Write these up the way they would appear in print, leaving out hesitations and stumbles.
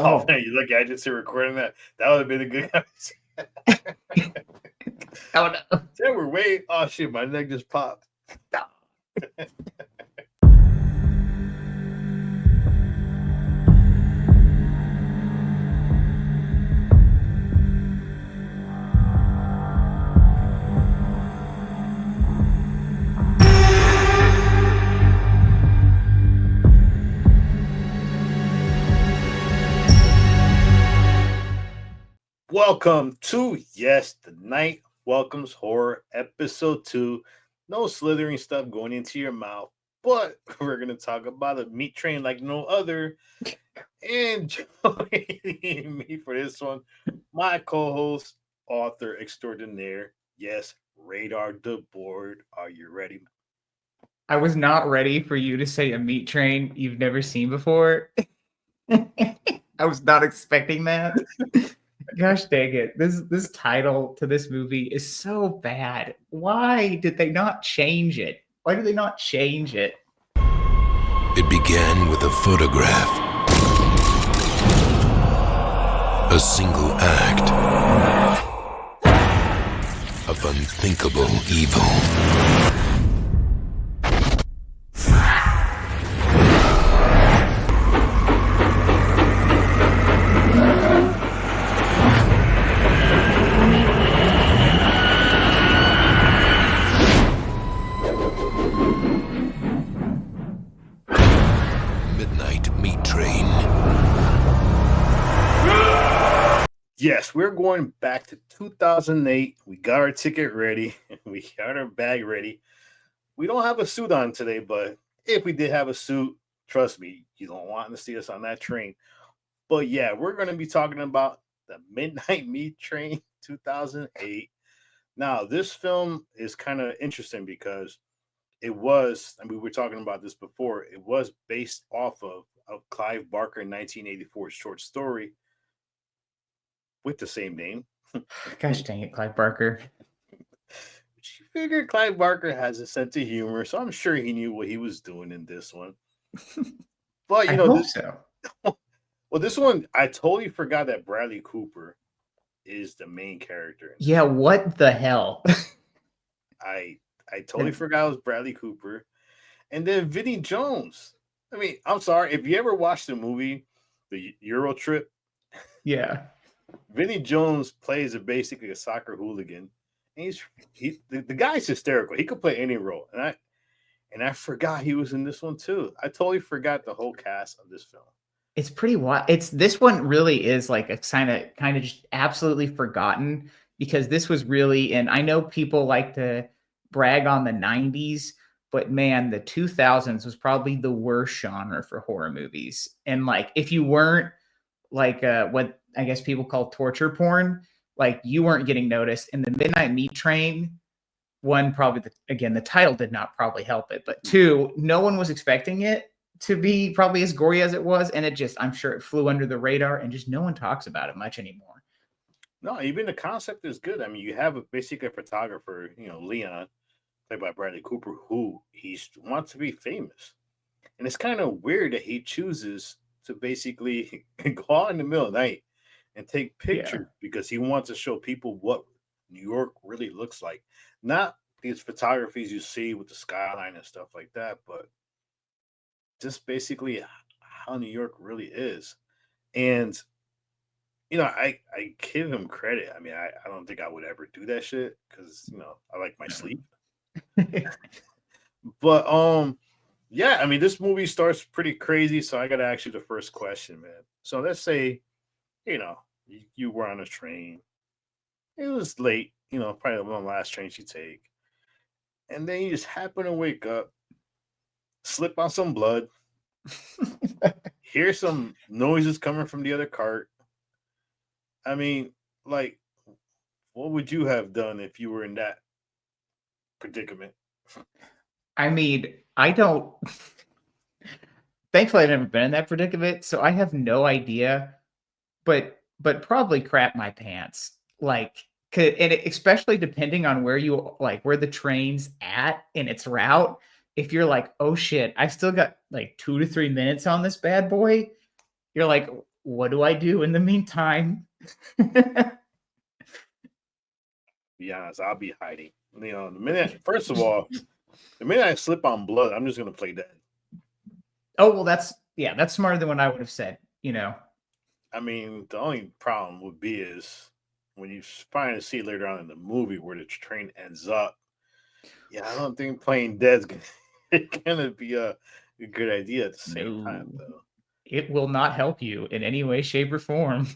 Oh Oh, man, you lucky I just hit recording that. That would have been a good conversation. oh no. Yeah, we're way. Oh shit, my neck just popped. Welcome to Yes, the Night Welcomes Horror, episode 2. No slithering stuff going into your mouth, but we're going to talk about a meat train like no other. And joining me for this one, my co host, author extraordinaire. Yes, Radar the Board. Are you ready? I was not ready for you to say a meat train you've never seen before. I was not expecting that. Gosh dang it. This title to this movie is so bad. Why did they not change it? Why did they not change it? It began with a photograph. A single act of unthinkable evil. Midnight Meat Train. Yes, we're going back to 2008. We got our ticket ready. We got our bag ready. We don't have a suit on today, but if we did have a suit, trust me, you don't want to see us on that train. But yeah, we're going to be talking about the Midnight Meat Train 2008. Now, this film is kind of interesting because it was, and we were talking about this before, it was based off of Clive Barker 1984 short story with the same name. Gosh dang it, Clive Barker. Which you figure Clive Barker has a sense of humor, so I'm sure he knew what he was doing in this one. But I you know, hope this so. well, this one I totally forgot that Bradley Cooper is the main character in Yeah, this one. what the hell? I I totally forgot it was Bradley Cooper. And then Vinnie Jones. I mean, I'm sorry, if you ever watched the movie The Euro Trip, Yeah. Vinnie Jones plays basically a soccer hooligan. And the guy's hysterical. He could play any role. And I forgot he was in this one too. I totally forgot the whole cast of this film. It's pretty wild. It's this one really is like a kind of just absolutely forgotten because this was really, and I know people like to brag on the 90s, but man, the 2000s was probably the worst genre for horror movies. And like if you weren't like what I guess people call torture porn, like you weren't getting noticed. And the Midnight Meat Train, one, probably again, the title did not probably help it, but two, no one was expecting it to be probably as gory as it was, and it just, I'm sure it flew under the radar, and just no one talks about it much anymore. No, even the concept is good. I mean, you have basically a photographer, Leon, played by Bradley Cooper, who he wants to be famous. And it's kind of weird that he chooses to basically go out in the middle of the night and take Yeah. pictures because he wants to show people what New York really looks like. Not these photographies you see with the skyline and stuff like that, but just basically how New York really is. And I give him credit. I mean, I don't think I would ever do that shit because I like my sleep. But yeah, I mean, this movie starts pretty crazy. So I got to ask you the first question, man. So let's say you were on a train. It was late. Probably one of the last trains you take, and then you just happen to wake up, slip on some blood, hear some noises coming from the other cart. I mean, like, what would you have done if you were in that predicament? I mean, I don't. Thankfully, I've never been in that predicament, so I have no idea. But probably crap my pants. Like, and especially depending on where you like where the train's at in its route. If you're like, oh shit, I still got like 2 to 3 minutes on this bad boy. You're like, what do I do in the meantime? Be honest, I'll be hiding. The minute, first of all, the minute I slip on blood, I'm just gonna play dead. Oh, well, that's smarter than what I would have said, I mean, the only problem would be is when you finally see later on in the movie where the train ends up. Yeah, I don't think playing dead's gonna be a good idea at the same time, No, though. it will not help you in any way, shape, or form.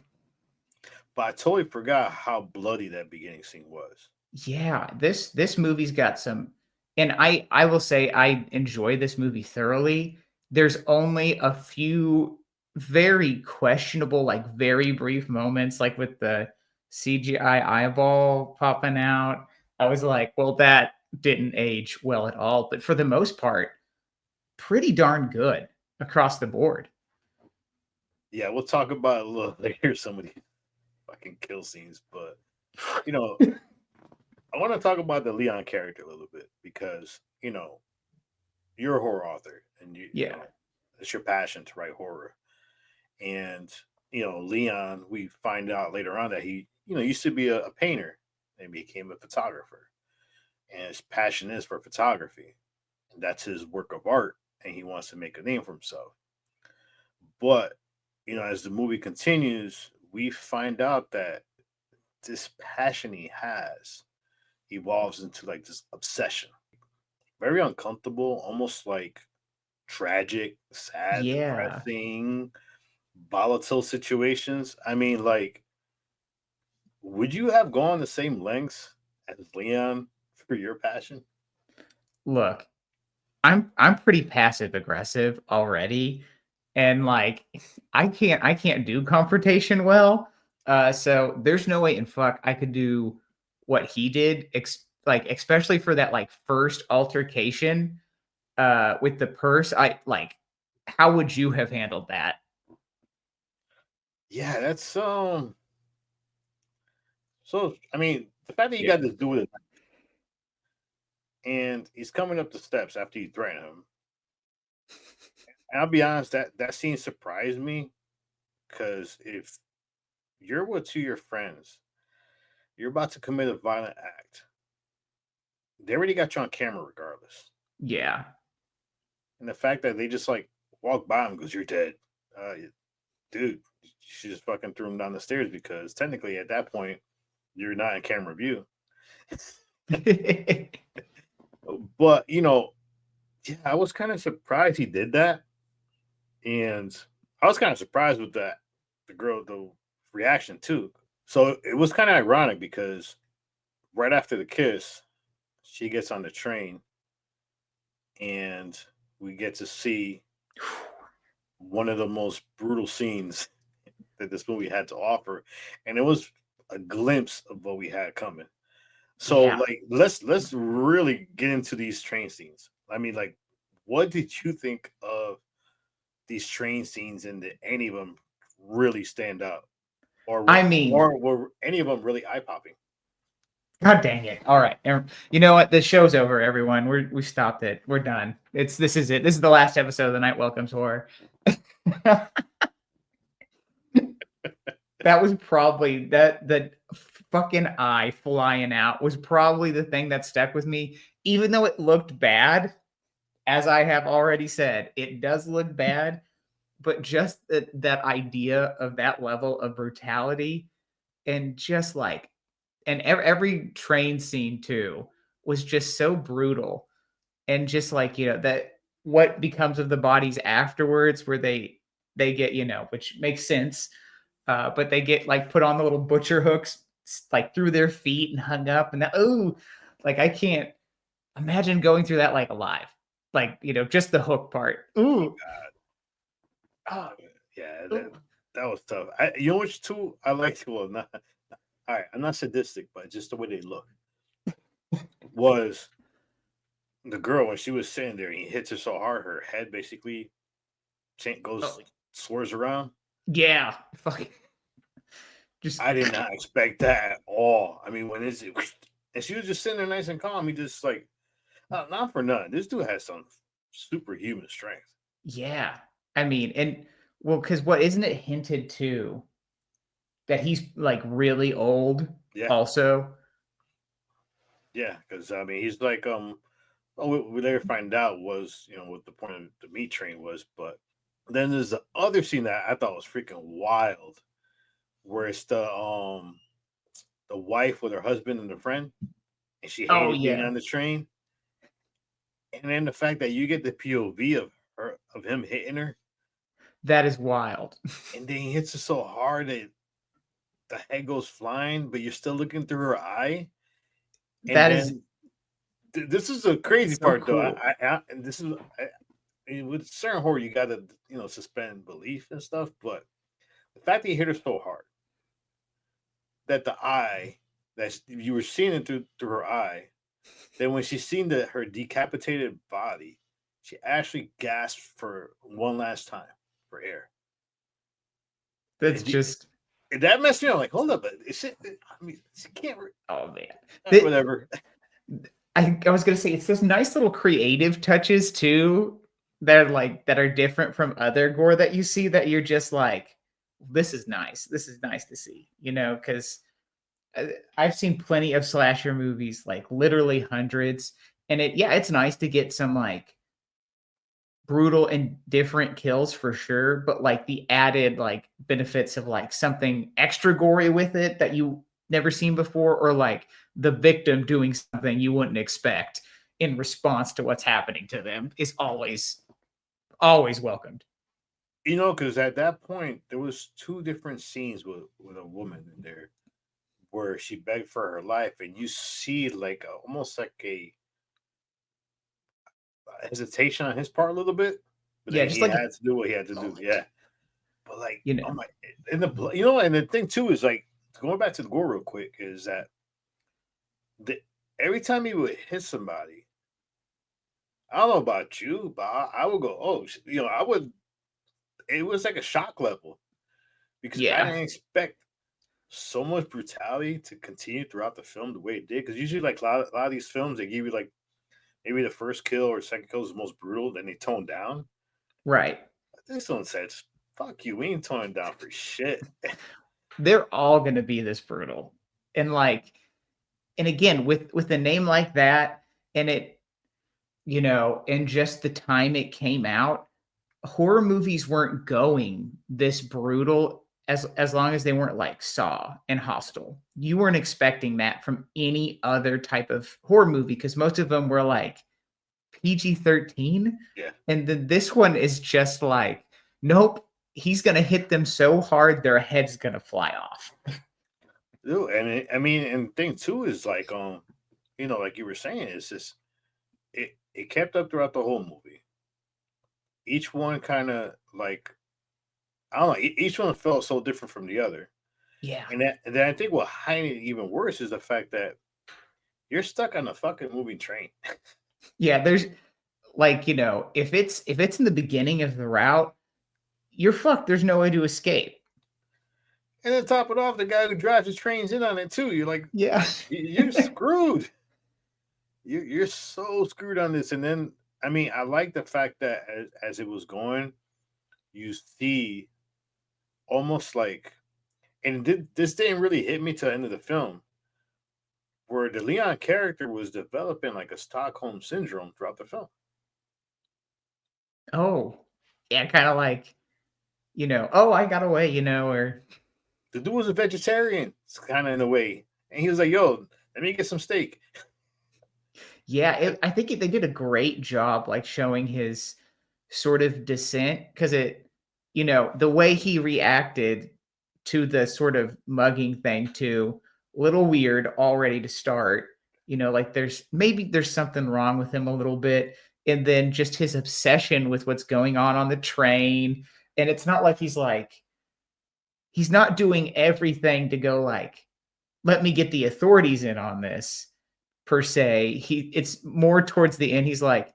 But I totally forgot how bloody that beginning scene was. Yeah, this movie's got some, and I will say I enjoy this movie thoroughly. There's only a few very questionable, like very brief moments, like with the CGI eyeball popping out. I was like, well, that didn't age well at all. But for the most part, pretty darn good across the board. Yeah, we'll talk about it a little later. Some of these fucking kill scenes, but you know, I want to talk about the Leon character a little bit because you're a horror author, and Yeah. it's your passion to write horror. And Leon, we find out later on that he used to be a painter and became a photographer, and his passion is for photography, and that's his work of art, and he wants to make a name for himself. But as the movie continues, we find out that this passion he has evolves into like this obsession, very uncomfortable, almost like tragic, sad, Yeah. depressing, volatile situations. I mean, like, would you have gone the same lengths as Leon for your passion? Look, I'm pretty passive aggressive already, and like I can't do confrontation well. So there's no way in fuck I could do what he did, like especially for that like first altercation with the purse. I like, how would you have handled that? Yeah, that's so I mean, the fact that you Yeah. got this dude and he's coming up the steps after you threaten him. And I'll be honest, that scene surprised me because if you're with two of your friends, you're about to commit a violent act. They already got you on camera regardless. Yeah. And the fact that they just like walk by him because you're dead. Dude, you should just fucking threw him down the stairs because technically at that point, you're not in camera view. But yeah, I was kind of surprised he did that. And I was kind of surprised with that, the reaction too. So it was kind of ironic because right after the kiss, she gets on the train and we get to see one of the most brutal scenes that this movie had to offer. And it was a glimpse of what we had coming. So Yeah. like let's really get into these train scenes. I mean, like, what did you think of these train scenes, and did any of them really stand out? I mean, Or were any of them really eye popping? God dang it. All right. You know what? The show's over, everyone. We stopped it. We're done. This is it. This is the last episode of the Night Welcomes Horror. That was probably the fucking eye flying out was probably the thing that stuck with me, even though it looked bad. As I have already said, it does look bad, but just that idea of that level of brutality, and just like, and every train scene too was just so brutal, and just like, that what becomes of the bodies afterwards, where they get, which makes sense, but they get like put on the little butcher hooks like through their feet and hung up, and that, oh, like I can't imagine going through that like alive, like, just the hook part. Ooh. Oh, Yeah, ooh. that was tough. Which two I liked? Well, not all right. I'm not sadistic, but just the way they look was the girl when she was sitting there. And he hits her so hard, her head basically goes Oh, swerves around. yeah, fucking just I did not expect that at all. I mean, when is it? And she was just sitting there nice and calm. He just like, not for nothing. This dude has some superhuman strength. yeah. I mean, and Well, because what isn't it hinted to that he's like really old Yeah, also? yeah, because I mean, he's like, oh, we later find out was, what the point of the meat train was, but then there's the other scene that I thought was freaking wild, where it's the wife with her husband and the friend, and she Oh hated being yeah, on the train, and then the fact that you get the POV of him hitting her, that is wild. and then he hits her so hard that the head goes flying, but you're still looking through her eye, and That is then this is the crazy so part though. cool. And this is with certain horror, you gotta suspend belief and stuff. But the fact that he hit her so hard that the eye that you were seeing it through her eye, then when she seen her decapitated body, she actually gasped for one last time for air. That's And, the- just and that messed me up. Like, hold up, but it's I mean, she can't. oh man. Whatever. I was gonna say it's those nice little creative touches too that are different from other gore that you see that you're just like, this is nice. This is nice to see, because I've seen plenty of slasher movies, like literally hundreds, and it's nice to get some like brutal and different kills for sure, but like the added like benefits of like something extra gory with it that you never seen before, or like the victim doing something you wouldn't expect in response to what's happening to them is always welcomed. Because at that point there was two different scenes with a woman in there where she begged for her life, and you see like almost like a hesitation on his part a little bit, but Yeah, then just he like had to do what he had to do. moment, Yeah, but like, you oh know. my, and the thing too is like going back to the gore real quick is that the, every time he would hit somebody, I don't know about you, but I would go, oh, I would. It was like a shock level because I Yeah. didn't expect so much brutality to continue throughout the film the way it did. Because usually, like a lot of these films, they give you like maybe the first kill or second kill is the most brutal, then they tone down. Right. But this one says, "Fuck you, we ain't toning down for shit." They're all going to be this brutal. And like and again with a name like that and it and just the time it came out, horror movies weren't going this brutal as long as they weren't like Saw and Hostel. You weren't expecting that from any other type of horror movie because most of them were like PG-13. Yeah, And then this one is just like, nope, he's gonna hit them so hard their head's gonna fly off. dude, I mean, and thing too is like, like you were saying, it's just it kept up throughout the whole movie. Each one kind of like I don't know. Each one felt so different from the other, Yeah. and then I think what hiding it even worse is the fact that you're stuck on a fucking moving train. Yeah, there's like, if it's in the beginning of the route, you're fucked. There's no way to escape. And then top it off, the guy who drives the trains in on it too. You're like, Yeah. you're screwed. You're so screwed on this. And then, I mean, I like the fact that as it was going, you see almost like, and this didn't really hit me till the end of the film, where the Leon character was developing like a Stockholm syndrome throughout the film. Oh. Yeah, kind of like, oh, I got away, or The dude was a vegetarian, kind of in a way, and he was like, "Yo, let me get some steak." yeah, I think they did a great job like showing his sort of descent because the way he reacted to the sort of mugging thing too, little weird already to start. Like there's something wrong with him a little bit, and then just his obsession with what's going on the train, and it's not like he's not doing everything to go like, let me get the authorities in on this per se. It's more towards the end. He's like,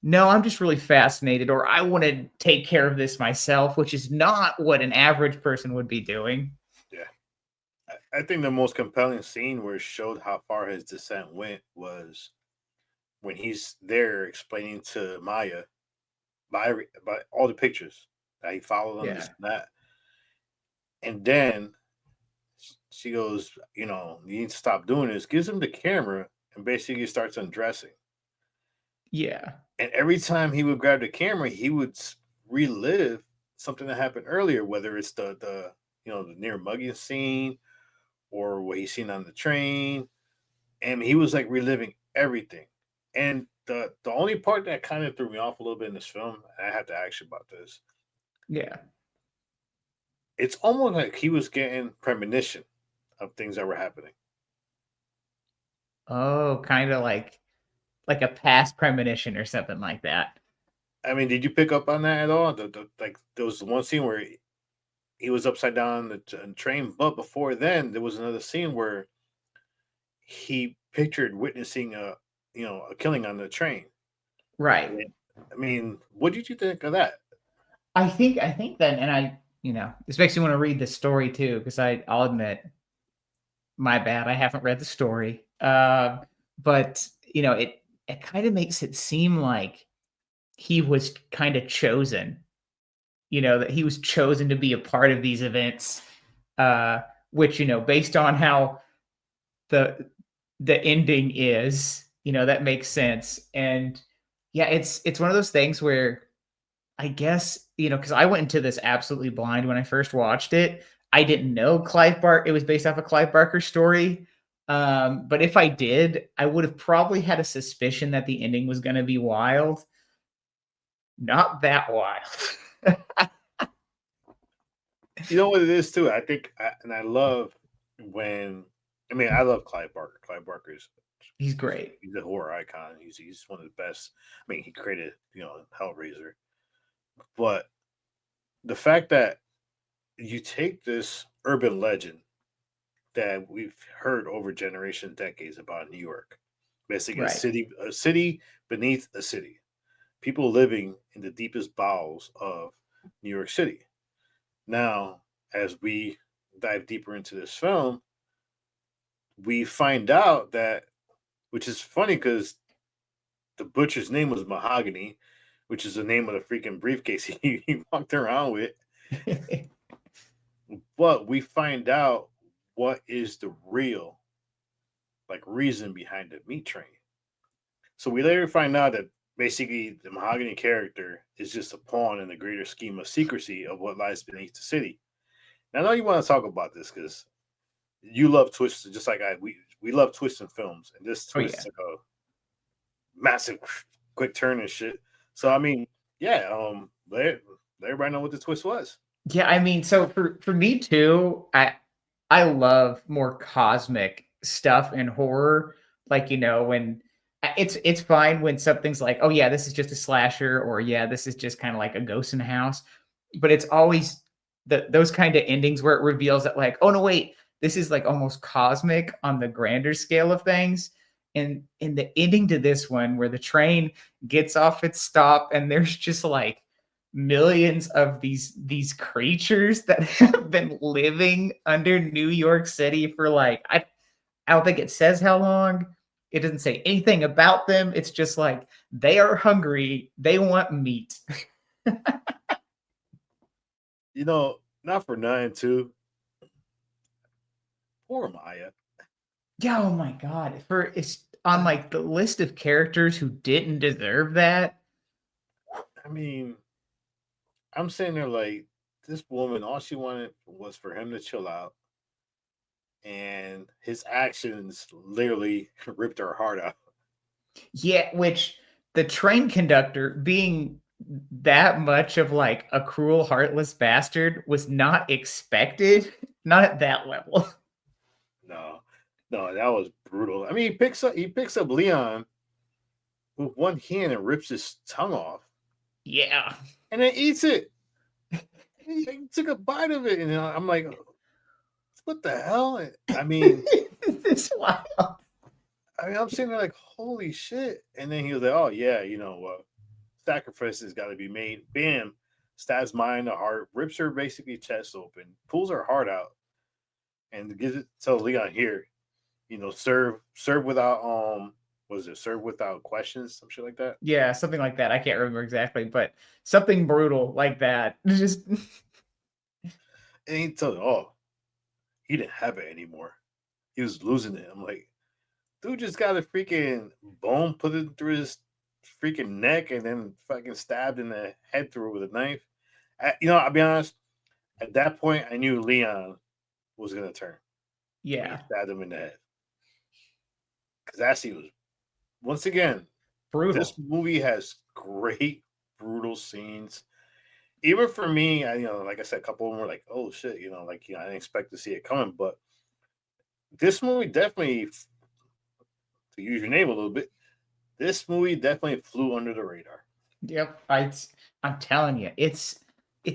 no, I'm just really fascinated, or I want to take care of this myself, which is not what an average person would be doing. Yeah. I think the most compelling scene where it showed how far his descent went was when he's there explaining to Maya by all the pictures. that he followed them, Yeah. this and that. And then she goes, you need to stop doing this. Gives him the camera and basically starts undressing. Yeah. And every time he would grab the camera, he would relive something that happened earlier, whether it's the the near mugging scene or what he's seen on the train. And he was like reliving everything. And the only part that kind of threw me off a little bit in this film, and I have to ask you about this. Yeah. It's almost like he was getting premonition of things that were happening. Oh, kind of like a past premonition or something like that. I mean, did you pick up on that at all? Like there was one scene where he was upside down on the train, but before then there was another scene where he pictured witnessing a killing on the train. Right. I mean, what did you think of that? I think then, and this makes me want to read the story too, because I'll admit, my bad, I haven't read the story. But it kind of makes it seem like he was kind of chosen, that he was chosen to be a part of these events, which, based on how the ending is, that makes sense. And yeah, it's one of those things where I guess, because I went into this absolutely blind when I first watched it. I didn't know it was based off a Clive Barker story. But if I did, I would have probably had a suspicion that the ending was going to be wild. Not that wild. You know what it is too. I think, and I love I love Clive Barker. Clive Barker's He's great. He's a horror icon. He's one of the best. I mean, he created Hellraiser, but the fact that you take this urban legend that we've heard over generations, decades about New York, basically Right. a city beneath a city, people living in the deepest bowels of New York City. Now, as we dive deeper into this film, we find out that, which is funny because the butcher's name was Mahogany, which is the name of the freaking briefcase he walked around with. But we find out what is the real reason behind the meat train. So we later find out that basically the Mahogany character is just a pawn in the greater scheme of secrecy of what lies beneath the city. Now, I know you want to talk about this because you love twists, just like we love twists in films, and this twist is like a massive quick turn and shit. So I mean, yeah, let everybody know what the twist was. Yeah, I mean, so for me too, I love more cosmic stuff in horror. Like, when it's fine when something's like, oh yeah, this is just a slasher, or yeah, this is just kind of like a ghost in the house. But it's always those kind of endings where it reveals that, like, oh no, wait, this is like almost cosmic on the grander scale of things. And in the ending to this one, where the train gets off its stop and there's just like millions of these creatures that have been living under New York City for like, I don't think it says how long. It doesn't say anything about them. It's just like they are hungry. They want meat. Not for 9-2. Poor Maya. Yeah, oh my god. It's on like the list of characters who didn't deserve that. I mean, I'm sitting there like, this woman, all she wanted was for him to chill out. And his actions literally ripped her heart out. Yeah, which the train conductor being that much of like a cruel, heartless bastard was not expected. Not at that level. No, that was brutal. I mean, he picks up Leon with one hand and rips his tongue off. Yeah. And then eats it. He took a bite of it, and I'm like, what the hell? I mean, it's wild. I mean, I'm sitting there like, holy shit. And then he was like, oh, yeah, sacrifices got to be made. Bam, stabs Maya in the heart, rips her basically chest open, pulls her heart out, and gives it to Leon here. Serve without was it Served Without Questions, some shit like that. Yeah, something like that. I can't remember exactly, but something brutal like that. Just And he told me, oh, he didn't have it anymore. He was losing it. I'm like, dude just got a freaking bone put it through his freaking neck and then fucking stabbed in the head through with a knife. I'll be honest. At that point, I knew Leon was gonna turn when he yeah, stabbed him in the head. Because that scene was once again. This brutal. movie has great brutal scenes. Even for me, like I said, a couple of them were like, "Oh shit," I didn't expect to see it coming. But this movie definitely, to use your name a little bit, this movie definitely flew under the radar. Yep, I'm telling you, it's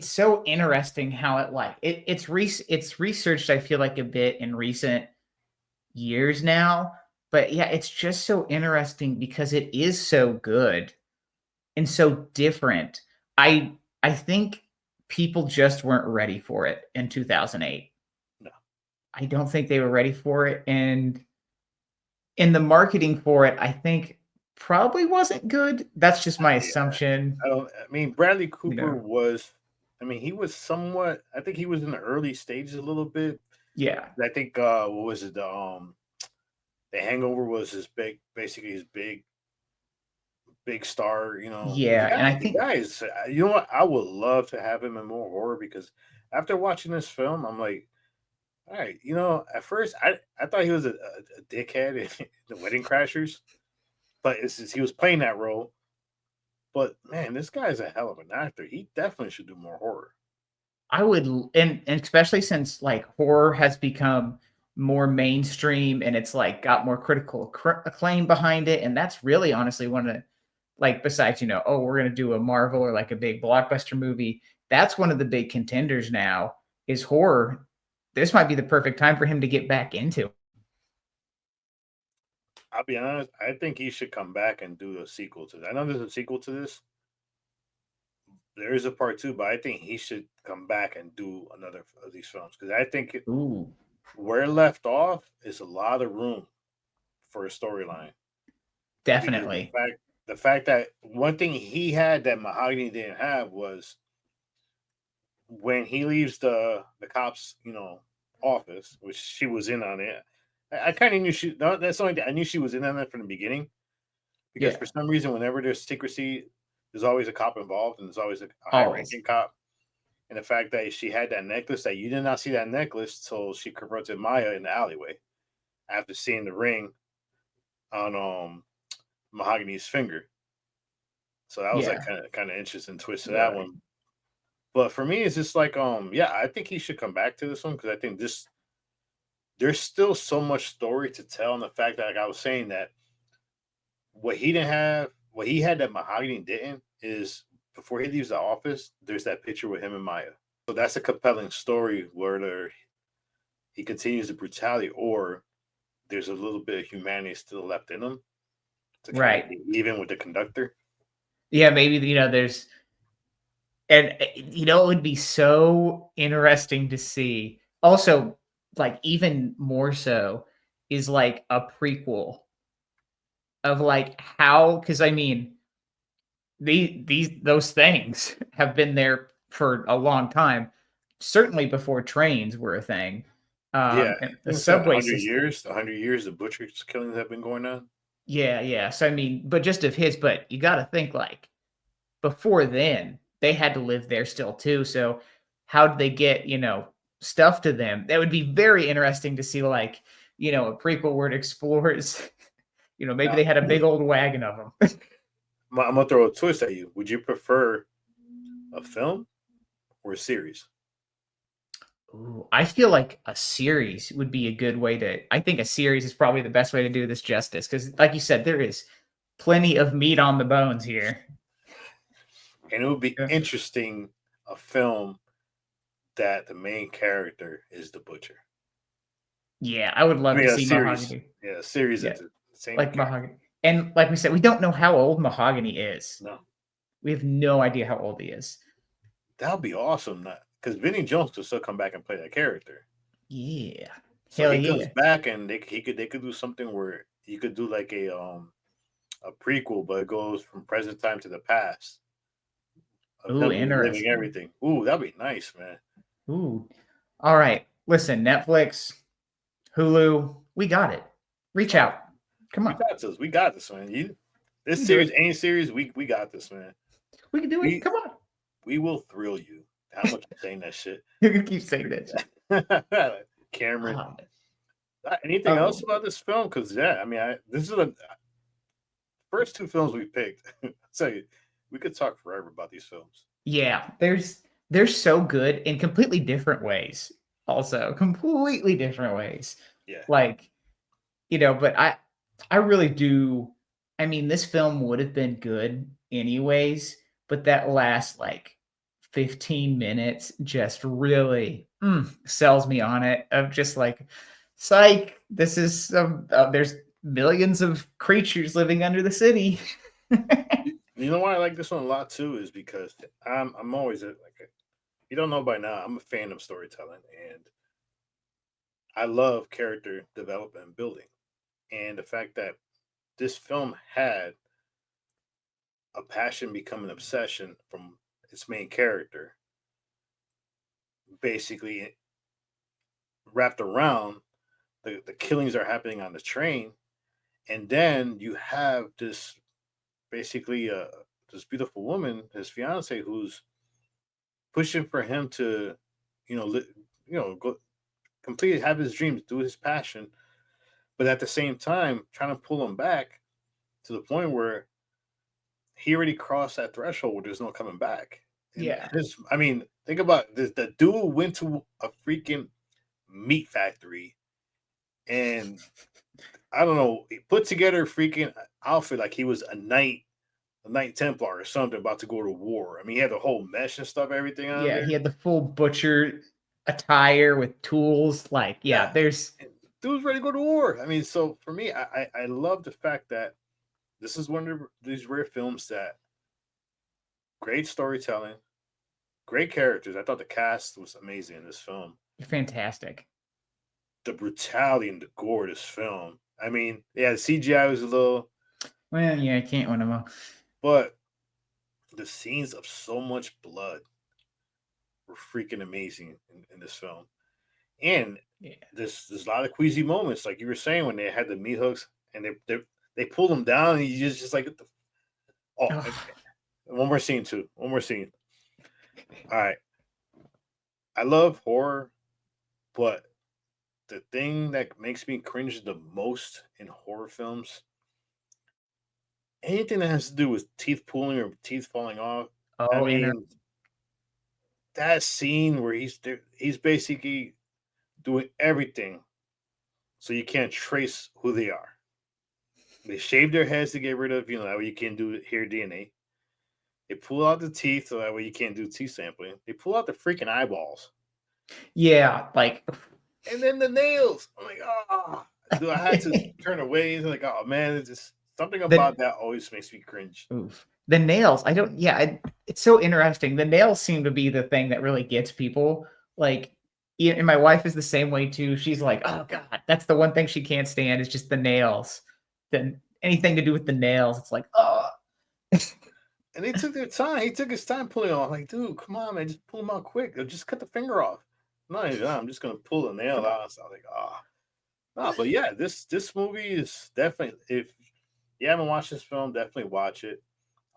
so interesting how it's researched. I feel like a bit in recent years now, but yeah, it's just so interesting because it is so good and so different. I think people just weren't ready for it in 2008. No, I don't think they were ready for it, and in the marketing for it, I think probably wasn't good. That's just my yeah, assumption. I don't. I mean, Bradley You Cooper know, was. I mean, he was somewhat. I think he was in the early stages a little bit. yeah, I think what was it? The Hangover was his basically his big star. The yeah, and I the think guy is. You know what? I would love to have him in more horror because after watching this film, I'm like, all right. At first I thought he was a dickhead in the Wedding Crashers, but it's just, he was playing that role. But man, this guy's a hell of an actor. He definitely should do more horror. I would, and especially since like horror has become more mainstream and it's like got more critical acclaim behind it, and that's really honestly one of the like besides oh we're gonna do a Marvel or like a big blockbuster movie, that's one of the big contenders now is horror. This might be the perfect time for him to get back into. I'll be honest. I think he should come back and do a sequel to that. I know there's a sequel to this. There is a part two, but I think he should come back and do another of these films because I think Ooh, where it left off is a lot of room for a storyline. Because the definitely. fact the fact that one thing he had that Mahogany didn't have was when he leaves the cops, office, which she was in on it. I kind of knew she. No, that's the only thing. I knew she was in on it from the beginning because Yeah, for some reason, whenever there's secrecy, there's always a cop involved, and there's always a high always. ranking cop. And the fact that she had that necklace, that you did not see that necklace till she confronted Maya in the alleyway after seeing the ring on Mahogany's finger. So that was like Yeah. kind of interesting twist to that Right. one. But for me, it's just like yeah, I think he should come back to this one because I think this there's still so much story to tell, and the fact that like I was saying that what he had that Mahogany didn't is before he leaves the office, there's that picture with him and Maya. So that's a compelling story where he continues the brutality, or there's a little bit of humanity still left in him to kind of Right. be even with the conductor. Yeah, maybe there's and it would be so interesting to see. Also, like even more so is like a prequel of like how because I mean those things have been there for a long time, certainly before trains were a thing. Yeah, I And the think it's been subway 100 system. years. 100 years, the butcher's killings have been going on. Yeah, yeah. So I mean, but just of his, but you got to think like before then, they had to live there still too. So how did they get, stuff to them? That would be very interesting to see like, a prequel where it explores, maybe Now, they had a big old wagon of them. I'm gonna throw a twist at you. Would you prefer a film or a series? Ooh, I feel like a series would be a good way to I think a series is probably the best way to do this justice because like you said, there is plenty of meat on the bones here. And it would be Yeah. interesting a film that the main character is the butcher. Yeah, I would I love mean, to a see series. Mahogany. Yeah, a series Yeah, that's the same like character. Mahogany. And like we said, we don't know how old Mahogany is. No, We have no idea how old he is. that would be awesome. Because Vinnie Jones could still come back and play that character. Yeah. So Hell he comes yeah. back and they could do something where you could do like a a prequel, but it goes from present time to the past of Ooh, them reliving interesting. everything. Ooh, that'd be nice, man. Ooh. All right. Listen, Netflix, Hulu, we got it. Reach Oh, out. Come we on. got this. We got this, man. We This can do series, it. any series, we got this, man. We can do it. We Come on. we will thrill you. How much I'm saying that shit, You can keep saying that shit. Cameron? Oh, Anything else um, about this film? Because yeah, I mean, this is the first two films we picked. I'll tell you, we could talk forever about these films. yeah, they're so good in completely different ways. Also, completely different ways. Yeah, Like, but I really do. I mean, this film would have been good anyways, but that last like 15 minutes just really sells me on it. Of just like, psych, this is there's millions of creatures living under the city. you know why I like this one a lot too is because I'm always you don't know by now, I'm a fan of storytelling and I love character development and building. And the fact that this film had a passion become an obsession from its main character, basically wrapped around the killings are happening on the train, and then you have this basically this beautiful woman, his fiance, who's pushing for him to, go complete have his dreams, do his passion, but at the same time trying to pull him back to the point where he already crossed that threshold where there's no coming back. And Yeah. I mean, think about this: the dude went to a freaking meat factory and I don't know, he put together a freaking outfit like he was a Knight Templar or something about to go to war. I mean, he had the whole mesh and stuff, everything on Yeah, there. he had the full butcher attire with tools. Like, yeah, Yeah, there's and dude's ready to go to war. I mean, so for me, I love the fact that this is one of these rare films that great storytelling, great characters. I thought the cast was amazing in this film. fantastic. The brutality and the gore of this film. I mean, yeah, the CGI was a little, Well, yeah, I can't win them all. but the scenes of so much blood were freaking amazing in this film. And Yeah. there's a lot of queasy moments, like you were saying, when they had the meat hooks and they pulled them down, and you just like, oh, one more scene too. One more scene. All right, I love horror, but the thing that makes me cringe the most in horror films, anything that has to do with teeth pulling or teeth falling off. I Oh, mean, that scene where he's basically doing everything so you can't trace who they are. They shave their heads to get rid of, that way you can't do hair DNA. They pull out the teeth so that way you can't do teeth sampling. They pull out the freaking eyeballs. yeah, like And then the nails. I'm like, oh, dude, I had to turn away. It's like, oh man, it's just something the about that always makes me cringe. oof. The nails. I don't. Yeah, it's so interesting. The nails seem to be the thing that really gets people. Like, and my wife is the same way too. She's like, oh god, that's the one thing she can't stand is just the nails. Then anything to do with the nails, it's like, oh. And they took their time. He took his time pulling it off. Like, dude, come on, man, just pull them out quick. Or just cut the finger off. No, I'm just gonna pull the nail out. So I was like, ah, no, but yeah, this movie is definitely. If you haven't watched this film, definitely watch it.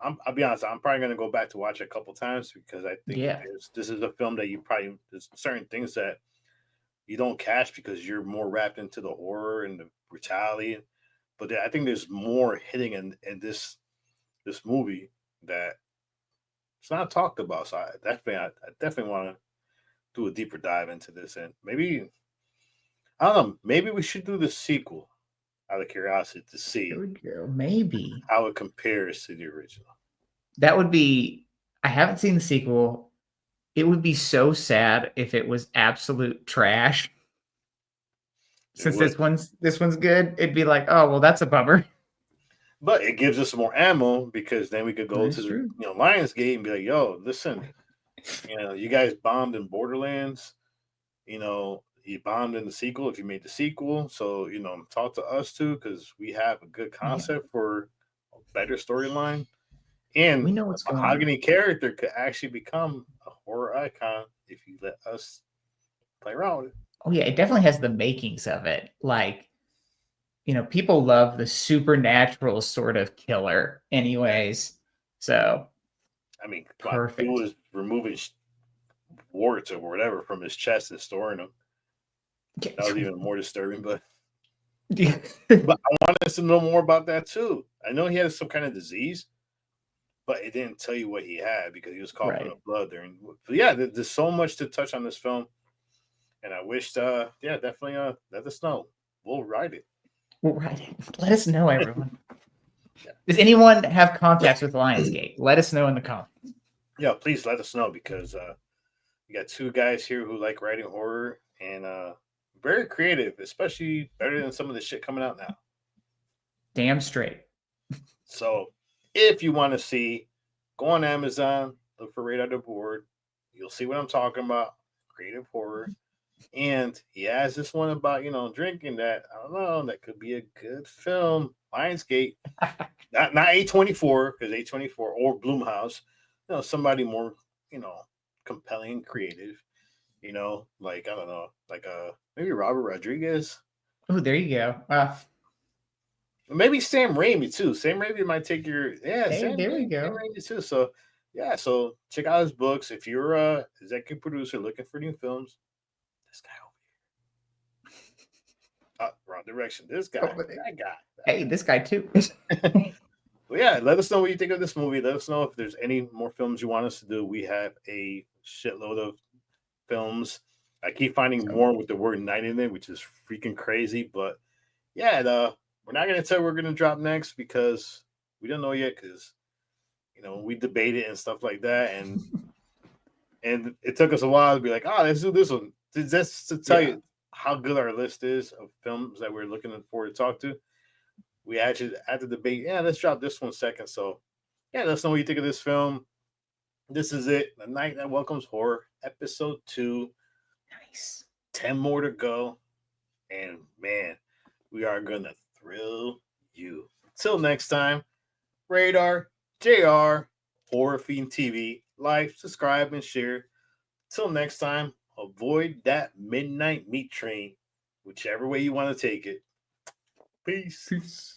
I'll be honest. I'm probably gonna go back to watch it a couple times because I think Yeah. this is a film that there's certain things that you don't catch because you're more wrapped into the horror and the brutality. But I think there's more hitting in this movie that it's not talked about. So I definitely want to do a deeper dive into this, and maybe I don't know. Maybe we should do the sequel out of curiosity to There see we go. Maybe how it compares to the original. that would be. I haven't seen the sequel. It would be so sad if it was absolute trash. It Since would, this one's good, it'd be like, oh well, that's a bummer. but it gives us more ammo because then we could go to That's the true. Lionsgate and be like, "Yo, listen, you guys bombed in Borderlands. You bombed in the sequel if you made the sequel. So talk to us too because we have a good Yeah. concept for a better storyline, We and know a what's going on. mahogany character could actually become a horror icon if you let us play around with it. Oh yeah, it definitely has the makings of it. Like, people love the supernatural sort of killer anyways. So I mean, come on, he perfect. was removing warts or whatever from his chest and storing them. That was even more disturbing. But I wanted to know more about that too. I know he had some kind of disease, but it didn't tell you what he had because he was coughing Right. up blood during. But yeah, there's so much to touch on this film, and I wished, yeah, definitely, let us know. We'll write it. Right. Let us know, everyone. Yeah. Does anyone have contacts with Lionsgate? Let us know in the comments. Yeah, please let us know because we got two guys here who like writing horror and very creative, especially better than some of the shit coming out now. Damn straight. So if you want to see, go on Amazon, look for Right Under Board. You'll see what I'm talking about. Creative horror. And he has this one about, drinking that, I don't know, that could be a good film. Lionsgate. Not A24, because A24 or Bloomhouse. Somebody more, compelling, creative. Like, I don't know, like maybe Robert Rodriguez. Oh, there you go. Maybe Sam Raimi too. Sam Raimi might take your Hey, there we go. Sam Raimi too. So yeah, so check out his books. If you're a executive producer looking for new films, this guy over here. Wrong direction. This guy, that guy. Hey, this guy too. Well, yeah, let us know what you think of this movie. Let us know if there's any more films you want us to do. We have a shitload of films. I keep finding more with the word night in it, which is freaking crazy. But yeah, we're not going to tell you we're going to drop next because we don't know yet because, we debated and stuff like that. And it took us a while to be like, let's do this one. Just to tell you how good our list is of films that we're looking forward to talk to. We actually had to debate, let's drop this one second. So, yeah, let us know what you think of this film. This is it. The Night That Welcomes Horror, episode 2. Nice. 10 more to go. And, man, we are going to thrill you. Till next time, Radar, JR, Horror Fiend TV. Like, subscribe, and share. Till next time, avoid that midnight meat train, whichever way you want to take it. Peace. Peace.